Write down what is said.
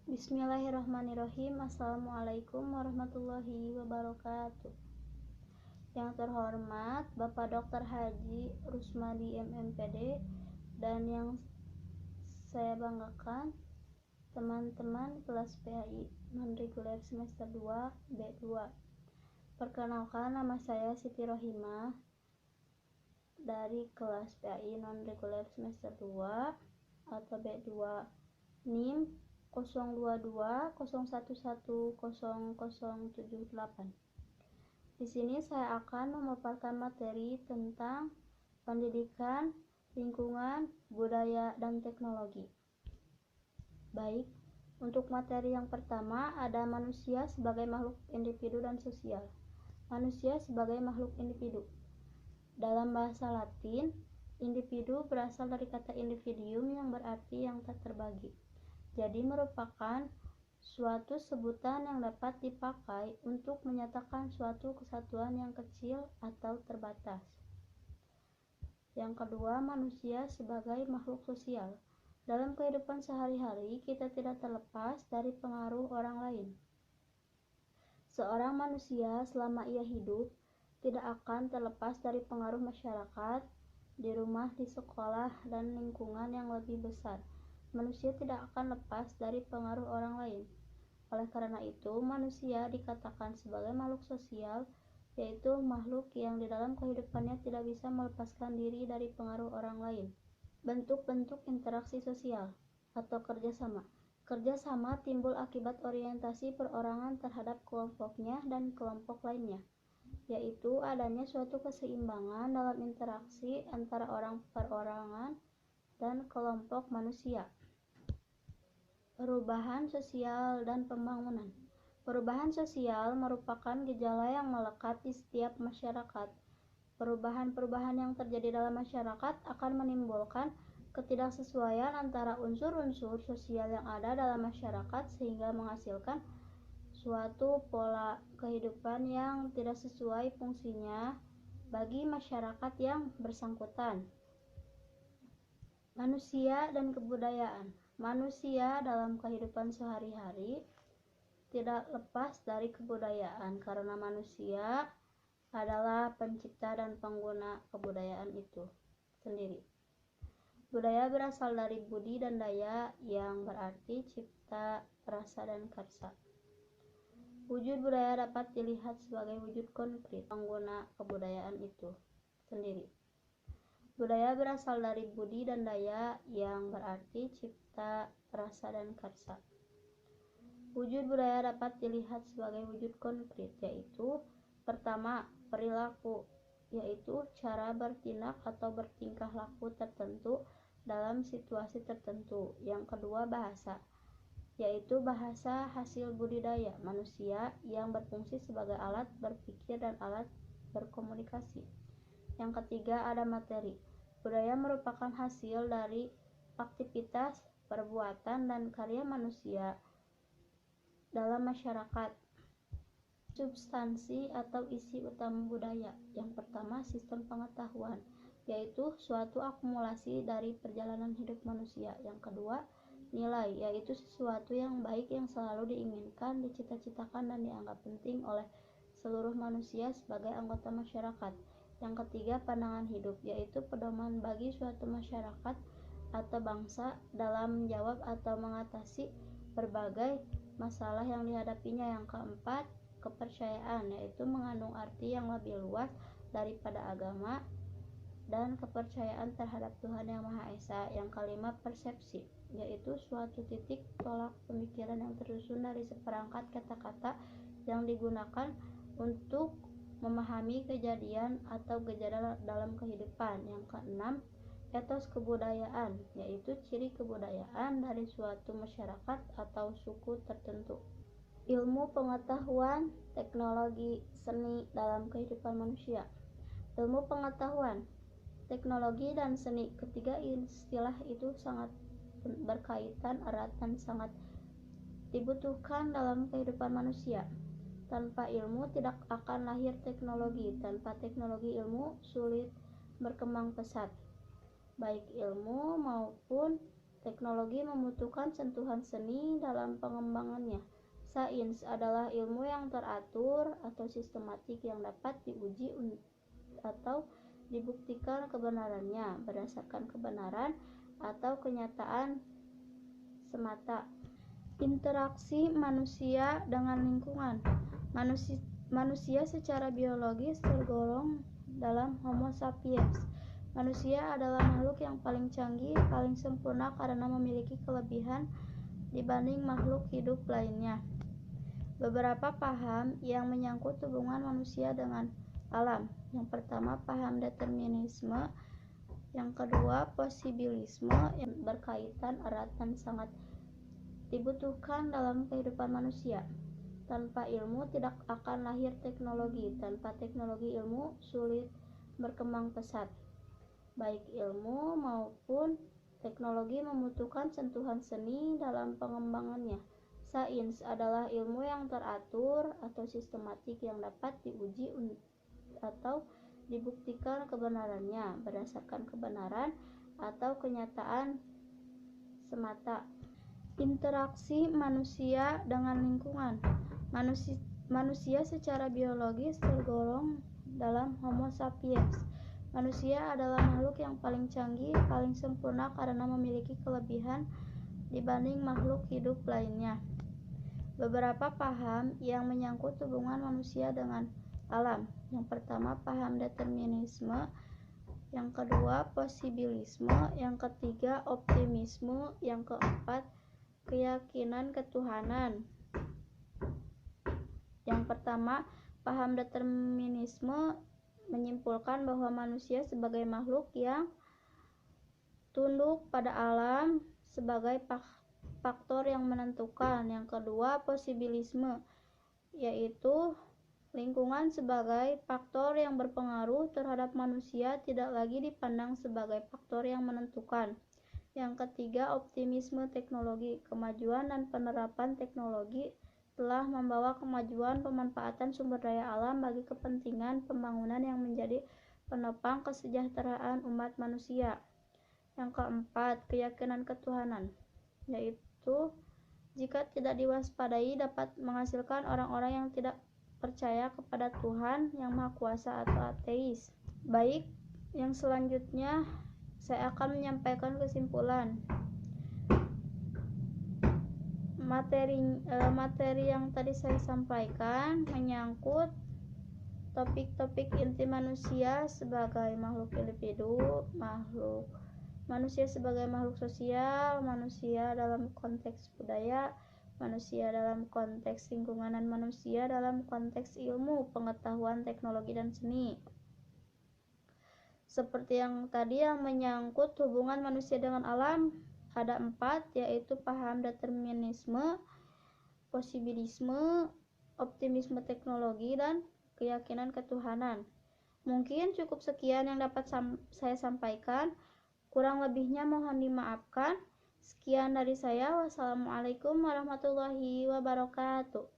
Bismillahirrahmanirrahim. Assalamualaikum warahmatullahi wabarakatuh. Yang terhormat Bapak Dr. Haji Rusmadi MMPD, dan yang saya banggakan teman-teman kelas PAI non-reguler semester 2 B2. Perkenalkan, nama saya Siti Rohimah dari kelas PAI non-reguler semester 2 atau B2, NIM 0220110078. Di sini saya akan memaparkan materi tentang pendidikan, lingkungan, budaya, dan teknologi. Baik, untuk materi yang pertama ada manusia sebagai makhluk individu dan sosial. Manusia sebagai makhluk individu. Dalam bahasa Latin, individu berasal dari kata individuum yang berarti yang tak terbagi. Jadi merupakan suatu sebutan yang dapat dipakai untuk menyatakan suatu kesatuan yang kecil atau terbatas. Yang kedua, manusia sebagai makhluk sosial. Dalam kehidupan sehari-hari, kita tidak terlepas dari pengaruh orang lain. Seorang manusia selama ia hidup tidak akan terlepas dari pengaruh masyarakat, di rumah, di sekolah, dan lingkungan yang lebih besar. Manusia tidak akan lepas dari pengaruh orang lain. Oleh karena itu, manusia dikatakan sebagai makhluk sosial, yaitu makhluk yang di dalam kehidupannya tidak bisa melepaskan diri dari pengaruh orang lain. Bentuk-bentuk interaksi sosial atau kerjasama. Kerjasama timbul akibat orientasi perorangan terhadap kelompoknya dan kelompok lainnya, yaitu adanya suatu keseimbangan dalam interaksi antara orang perorangan dan kelompok manusia. Perubahan sosial dan pembangunan. Perubahan sosial merupakan gejala yang melekat di setiap masyarakat. Perubahan-perubahan yang terjadi dalam masyarakat akan menimbulkan ketidaksesuaian antara unsur-unsur sosial yang ada dalam masyarakat sehingga menghasilkan suatu pola kehidupan yang tidak sesuai fungsinya bagi masyarakat yang bersangkutan. Manusia dan kebudayaan. Manusia dalam kehidupan sehari-hari tidak lepas dari kebudayaan karena manusia adalah pencipta dan pengguna kebudayaan itu sendiri. Budaya berasal dari budi dan daya yang berarti cipta, rasa, dan karsa. Wujud budaya dapat dilihat sebagai wujud konkret pengguna kebudayaan itu sendiri. Budaya berasal dari budi dan daya yang berarti cipta, rasa, dan karsa. Wujud budaya dapat dilihat sebagai wujud konkret, yaitu pertama, perilaku, yaitu cara bertindak atau bertingkah laku tertentu dalam situasi tertentu. Yang kedua, bahasa, yaitu bahasa hasil budidaya manusia yang berfungsi sebagai alat berpikir dan alat berkomunikasi. Yang ketiga, ada materi. Budaya merupakan hasil dari aktivitas, perbuatan, dan karya manusia dalam masyarakat. Substansi atau isi utama budaya. Yang pertama, sistem pengetahuan, yaitu suatu akumulasi dari perjalanan hidup manusia. Yang kedua, nilai, yaitu sesuatu yang baik yang selalu diinginkan, dicita-citakan, dan dianggap penting oleh seluruh manusia sebagai anggota masyarakat. Yang ketiga, pandangan hidup, yaitu pedoman bagi suatu masyarakat atau bangsa dalam menjawab atau mengatasi berbagai masalah yang dihadapinya. Yang keempat, kepercayaan, yaitu mengandung arti yang lebih luas daripada agama dan kepercayaan terhadap Tuhan Yang Maha Esa. Yang kelima, persepsi, yaitu suatu titik tolak pemikiran yang tersusun dari seperangkat kata-kata yang digunakan untuk memahami kejadian atau gejala dalam kehidupan. Yang keenam, etos kebudayaan, yaitu ciri kebudayaan dari suatu masyarakat atau suku tertentu. Ilmu pengetahuan, teknologi, seni dalam kehidupan manusia. Ilmu pengetahuan, teknologi, dan seni, ketiga istilah itu sangat berkaitan erat dan sangat dibutuhkan dalam kehidupan manusia. Tanpa ilmu tidak akan lahir teknologi. Tanpa teknologi, ilmu sulit berkembang pesat. Baik ilmu maupun Teknologi membutuhkan sentuhan seni dalam pengembangannya. Sains adalah ilmu yang teratur atau sistematik yang dapat diuji atau dibuktikan kebenarannya berdasarkan kebenaran atau kenyataan semata. Interaksi manusia dengan lingkungan. Manusia secara biologis tergolong dalam Homo sapiens. Manusia adalah makhluk yang paling canggih, paling sempurna karena memiliki kelebihan dibanding makhluk hidup lainnya. Beberapa paham yang menyangkut hubungan manusia dengan alam. Yang pertama, paham determinisme. Yang kedua, posibilisme yang berkaitan erat dan sangat dibutuhkan dalam kehidupan manusia. Tanpa ilmu tidak akan lahir teknologi. Tanpa teknologi, ilmu sulit berkembang pesat. Baik ilmu maupun teknologi membutuhkan sentuhan seni dalam pengembangannya. Sains adalah ilmu yang teratur atau sistematik yang dapat diuji atau dibuktikan kebenarannya berdasarkan kebenaran atau kenyataan semata. Interaksi manusia dengan lingkungan. Manusia secara biologis tergolong dalam Homo sapiens. Manusia adalah makhluk yang paling canggih, paling sempurna karena memiliki kelebihan dibanding makhluk hidup lainnya. Beberapa paham yang menyangkut hubungan manusia dengan alam. Yang pertama, paham determinisme. Yang kedua, posibilisme. Yang ketiga, optimisme. Yang keempat, keyakinan ketuhanan. Yang pertama, paham determinisme menyimpulkan bahwa manusia sebagai makhluk yang tunduk pada alam sebagai faktor yang menentukan. Yang kedua, posibilisme, yaitu lingkungan sebagai faktor yang berpengaruh terhadap manusia tidak lagi dipandang sebagai faktor yang menentukan. Yang ketiga, optimisme teknologi. Kemajuan dan penerapan teknologi telah membawa kemajuan pemanfaatan sumber daya alam bagi kepentingan pembangunan yang menjadi penopang kesejahteraan umat manusia. Yang keempat, keyakinan ketuhanan, yaitu jika tidak diwaspadai dapat menghasilkan orang-orang yang tidak percaya kepada Tuhan yang Maha Kuasa atau ateis. Baik, yang selanjutnya saya akan menyampaikan kesimpulan. Materi yang tadi saya sampaikan menyangkut topik-topik inti manusia sebagai makhluk individu, manusia sebagai makhluk sosial, manusia dalam konteks budaya, manusia dalam konteks lingkungan, dan manusia dalam konteks ilmu, pengetahuan, teknologi, dan seni. Seperti yang tadi yang menyangkut hubungan manusia dengan alam, ada 4, yaitu paham determinisme, posibilisme, optimisme teknologi, dan keyakinan ketuhanan. Mungkin cukup sekian yang dapat saya sampaikan. Kurang lebihnya mohon dimaafkan. Sekian dari saya. Wassalamualaikum warahmatullahi wabarakatuh.